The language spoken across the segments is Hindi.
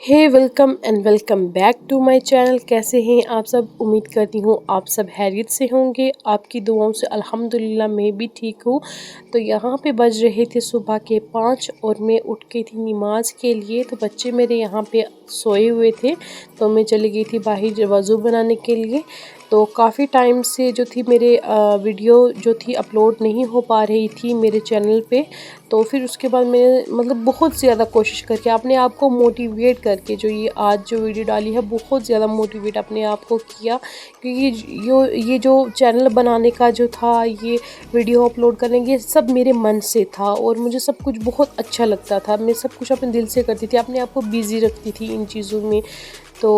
Hey welcome and welcome back to my channel. कैसे हैं आप सब? उम्मीद करती हूँ आप सब खैरियत से होंगे। आपकी दुआओं से अल्हम्दुलिल्लाह मैं भी ठीक हूँ। तो यहाँ पे बज रहे थे सुबह के 5 और मैं उठ गई थी नमाज के लिए। तो बच्चे मेरे यहाँ पे सोए हुए थे तो मैं चली गई थी बाहर वज़ू बनाने के लिए। तो काफ़ी टाइम से जो थी मेरे वीडियो जो थी अपलोड नहीं हो पा रही थी मेरे चैनल पे। तो फिर उसके बाद मैंने मतलब बहुत ज़्यादा कोशिश करके अपने आप को मोटिवेट करके जो ये आज जो वीडियो डाली है बहुत ज़्यादा मोटिवेट अपने आप को किया। क्योंकि ये जो चैनल बनाने का जो था, ये वीडियो अपलोड करने ये सब मेरे मन से था और मुझे सब कुछ बहुत अच्छा लगता था। मैं सब कुछ अपने दिल से करती थी, अपने आप को बिज़ी रखती थी इन चीज़ों में। तो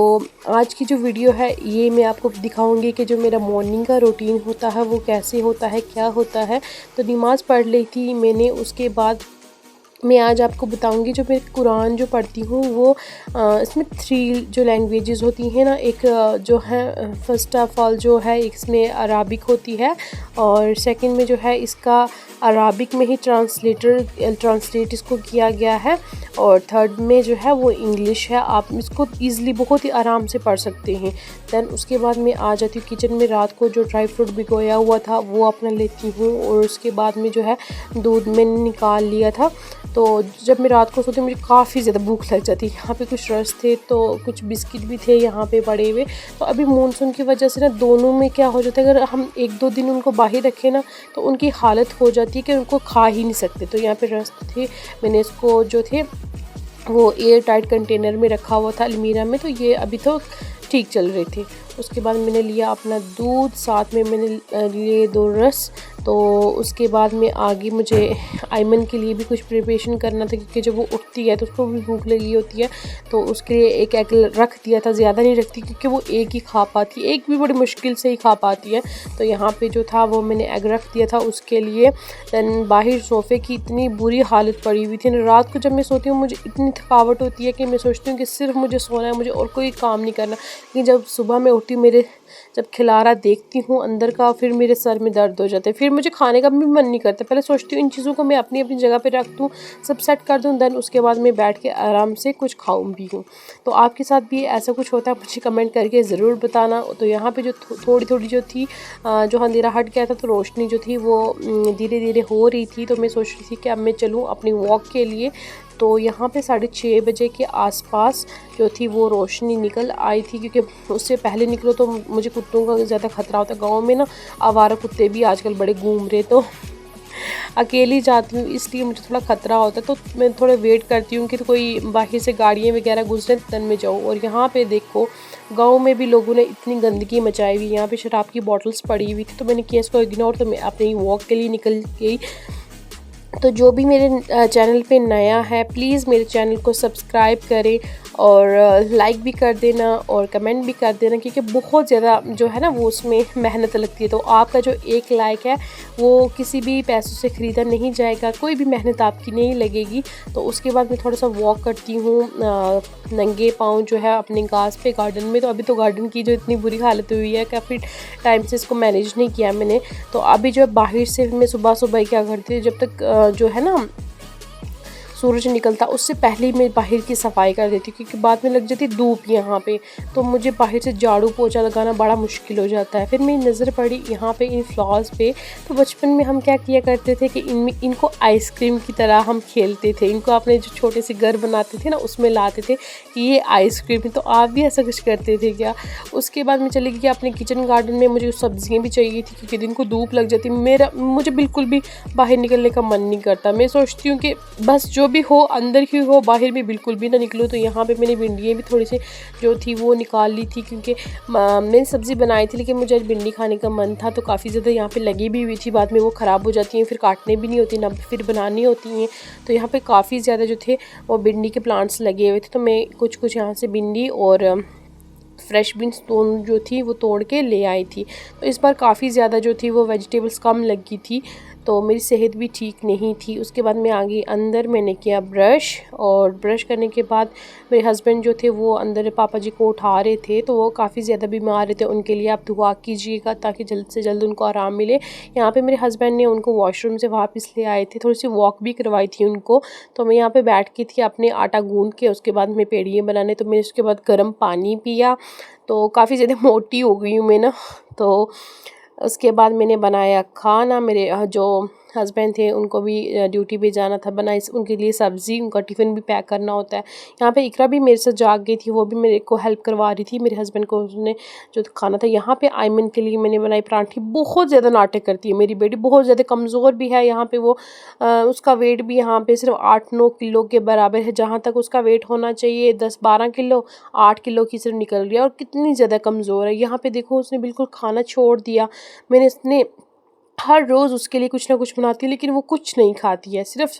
आज की जो वीडियो है ये मैं आपको दिखाऊंगी कि जो मेरा मॉर्निंग का रूटीन होता है वो कैसे होता है, क्या होता है। तो नमाज़ पढ़ ली थी मैंने, उसके बाद मैं आज आपको बताऊंगी जो मैं कुरान जो पढ़ती हूँ वो इसमें 3 जो लैंग्वेजेस होती हैं ना, एक जो है फर्स्ट ऑफ ऑल जो है इसमें अराबिक होती है और सेकंड में जो है इसका अराबिक में ही ट्रांसलेट इसको किया गया है और थर्ड में जो है वो इंग्लिश है। आप इसको ईज़िली बहुत ही आराम से पढ़ सकते हैं। दैन उसके बाद मैं आ जाती हूँ किचन में। रात को जो ड्राई फ्रूट भिगोया हुआ था वो अपना लेती हूँ और उसके बाद में जो है दूध मैंने निकाल लिया था। तो जब मैं रात को सोती मुझे काफ़ी ज़्यादा भूख लग जाती। यहाँ पे कुछ रस थे तो कुछ बिस्किट भी थे यहाँ पे पड़े हुए। तो अभी मानसून की वजह से ना दोनों में क्या हो जाता है, अगर हम 1-2 दिन उनको बाहर रखें ना तो उनकी हालत हो जाती है कि उनको खा ही नहीं सकते। तो यहाँ पे रस थे, मैंने इसको जो थे वो एयर टाइट कंटेनर में रखा हुआ था अलमीरा में, तो ये अभी तो ठीक चल रहे थे। उसके बाद मैंने लिया अपना दूध, साथ में मैंने लिए 2 रस। तो उसके बाद में आगे मुझे आयमन के लिए भी कुछ प्रिपरेशन करना था क्योंकि जब वो उठती है तो उसको भी भूख लगी होती है। तो उसके लिए एक एग रख दिया था, ज़्यादा नहीं रखती क्योंकि वो एक ही खा पाती है, एक भी बड़ी मुश्किल से ही खा पाती है। तो यहाँ पे जो था वो मैंने एग रख दिया था उसके लिए। दैन बाहर सोफ़े की इतनी बुरी हालत पड़ी हुई थी ना, रात को जब मैं सोती हूँ मुझे इतनी थकावट होती है कि मैं सोचती हूँ कि सिर्फ मुझे सोना है, मुझे और कोई काम नहीं करना। लेकिन जब सुबह मैं उठती हूँ, मेरे जब खिलारा देखती हूँ अंदर का, फिर मेरे सर में दर्द हो जाता है, फिर मुझे खाने का भी मन नहीं करता। पहले सोचती हूँ इन चीज़ों को मैं अपनी अपनी जगह पे रख दूँ, सब सेट कर दूँ, देन उसके बाद मैं बैठ के आराम से कुछ खाऊँ भी हूँ। तो आपके साथ भी ऐसा कुछ होता है मुझे कमेंट करके ज़रूर बताना। तो यहाँ पे जो थोड़ी थोड़ी जो थी जो अंधेरा हट गया था तो रोशनी जो थी वो धीरे धीरे हो रही थी। तो मैं सोच रही थी कि अब मैं चलूँ अपनी वॉक के लिए। तो यहाँ पे 6:30 बजे के आसपास जो थी वो रोशनी निकल आई थी, क्योंकि उससे पहले निकलो तो मुझे कुत्तों का ज़्यादा ख़तरा होता है। गाँव में ना आवारा कुत्ते भी आजकल बड़े घूम रहे, तो अकेली जाती हूँ इसलिए मुझे थोड़ा ख़तरा होता है। तो मैं थोड़ा वेट करती हूँ कि तो कोई बाहर से गाड़ियाँ वगैरह गुजरे तन में जाऊँ। और यहाँ पे देखो गाँव में भी लोगों ने इतनी गंदगी मचाई हुई। यहाँ पे शराब की बॉटल्स पड़ी हुई थी तो मैंने किया इसको इग्नोर, तो मैं अपनी वॉक के लिए निकल गई। तो जो भी मेरे चैनल पे नया है प्लीज़ मेरे चैनल को सब्सक्राइब करें और लाइक भी कर देना और कमेंट भी कर देना, क्योंकि बहुत ज़्यादा जो है ना वो उसमें मेहनत लगती है। तो आपका जो एक लाइक है वो किसी भी पैसों से ख़रीदा नहीं जाएगा, कोई भी मेहनत आपकी नहीं लगेगी। तो उसके बाद मैं थोड़ा सा वॉक करती हूँ नंगे पाँव जो है अपने घास पे गार्डन में। तो अभी तो गार्डन की जो इतनी बुरी हालत हुई है, काफ़ी टाइम से इसको मैनेज नहीं किया मैंने। तो अभी जो बाहर से मैं सुबह सुबह क्या करती हूँ, जब तक जो है ना सूरज निकलता उससे पहले ही मैं बाहर की सफाई कर देती हूँ, क्योंकि बाद में लग जाती है धूप यहाँ पे। तो मुझे बाहर से झाड़ू पोछा लगाना बड़ा मुश्किल हो जाता है। फिर मेरी नज़र पड़ी यहाँ पे इन फ्लावर्स पे। तो बचपन में हम क्या किया करते थे कि इनको आइसक्रीम की तरह हम खेलते थे। इनको अपने जो छोटे से घर बनाते थे ना उसमें लाते थे कि ये आइसक्रीम है। तो आप भी ऐसा कुछ करते थे क्या? उसके बाद मैं चली गई अपने किचन गार्डन में। मुझे सब्जियाँ भी चाहिए थी क्योंकि दिन को धूप लग जाती। मुझे बिल्कुल भी बाहर निकलने का मन नहीं करता। मैं सोचती हूँ कि बस जो भी हो अंदर ही हो, बाहर भी बिल्कुल भी ना निकलो। तो यहाँ पे मैंने भिंडियाँ भी थोड़ी सी जो थी वो निकाल ली थी, क्योंकि मैंने सब्ज़ी बनाई थी लेकिन मुझे आज भिंडी खाने का मन था। तो काफ़ी ज़्यादा यहाँ पे लगी भी हुई थी, बाद में वो ख़राब हो जाती हैं, फिर काटने भी नहीं होती ना फिर बनानी होती हैं। तो यहाँ पे काफ़ी ज़्यादा जो थे वो भिंडी के प्लांट्स लगे हुए थे। तो मैं कुछ यहाँ से भिंडी और फ्रेश बीन्स दोनों जो थी वो तोड़ के ले आई थी। तो इस बार काफ़ी ज़्यादा जो थी वो वेजिटेबल्स कम लगी थी। तो मेरी सेहत भी ठीक नहीं थी। उसके बाद मैं आ गई अंदर, मैंने किया ब्रश, और ब्रश करने के बाद मेरे हस्बैंड जो थे वो अंदर पापा जी को उठा रहे थे, तो वो काफ़ी ज़्यादा बीमार थे। उनके लिए आप दुआ कीजिएगा ताकि जल्द से जल्द उनको आराम मिले। यहाँ पे मेरे हस्बैंड ने उनको वॉशरूम से वापस ले आए थे, थोड़ी सी वॉक भी करवाई थी उनको। तो मैं यहाँ पे बैठ की थी अपने आटा गूंद के, उसके बाद मैं पेड़ियाँ बनाने, तो मैंने उसके बाद गर्म पानी पिया। तो काफ़ी ज़्यादा मोटी हो गई हूँ मैं ना। तो उसके बाद मैंने बनाया खाना। मेरे जो हस्बैंड थे उनको भी ड्यूटी पे जाना था, बनाई उनके लिए सब्ज़ी, उनका टिफ़िन भी पैक करना होता है। यहाँ पे इकरा भी मेरे साथ जाग गई थी, वो भी मेरे को हेल्प करवा रही थी। मेरे हस्बैंड को उसने जो खाना था, यहाँ पे आयमन के लिए मैंने बनाई परांठी। बहुत ज़्यादा नाटक करती है मेरी बेटी, बहुत ज़्यादा कमज़ोर भी है। यहाँ पे वो उसका वेट भी यहाँ पे सिर्फ 8-9 किलो के बराबर है, जहाँ तक उसका वेट होना चाहिए 10-12 किलो, 8 किलो की सिर्फ निकल रही है। और कितनी ज़्यादा कमज़ोर है। यहाँ पे देखो उसने बिल्कुल खाना छोड़ दिया। मैंने इसने हर रोज़ उसके लिए कुछ ना कुछ बनाती हूँ, लेकिन वो कुछ नहीं खाती है। सिर्फ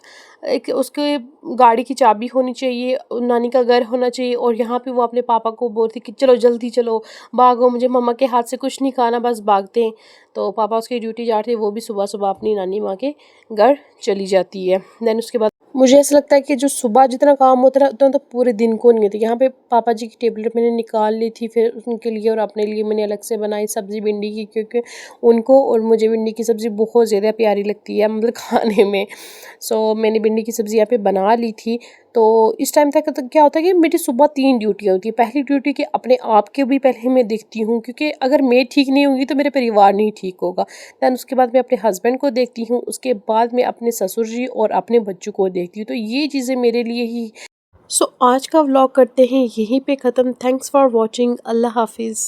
एक उसके गाड़ी की चाबी होनी चाहिए, नानी का घर होना चाहिए, और यहाँ पे वो अपने पापा को बोलती कि चलो जल्दी चलो, भागो, मुझे मम्मा के हाथ से कुछ नहीं खाना, बस भागते हैं। तो पापा उसकी ड्यूटी जाते हैं, वो भी सुबह सुबह अपनी नानी माँ के घर चली जाती है। देन उसके बाद मुझे ऐसा लगता है कि जो सुबह जितना काम होता है उतना तो पूरे दिन को नहीं होता। यहाँ पे पापा जी की टेबलेट मैंने निकाल ली थी, फिर उनके लिए और अपने लिए मैंने अलग से बनाई सब्ज़ी भिंडी की, क्योंकि उनको और मुझे भिंडी की सब्ज़ी बहुत ज़्यादा प्यारी लगती है, मतलब खाने में। सो मैंने भिंडी की सब्ज़ी यहाँ पे बना ली थी। तो इस टाइम तक तो क्या होता है कि मेरी सुबह 3 ड्यूटियाँ होती है। पहली ड्यूटी कि अपने आप के भी पहले मैं देखती हूँ, क्योंकि अगर मैं ठीक नहीं होंगी तो मेरे परिवार नहीं ठीक होगा। दैन उसके बाद मैं अपने हस्बैंड को देखती हूँ, उसके बाद मैं अपने ससुर जी और अपने बच्चों को देखती हूँ। तो ये चीज़ें मेरे लिए ही। सो आज का व्लॉग करते हैं यहीं पे ख़त्म। Thanks for watching. अल्लाह हाफिज़।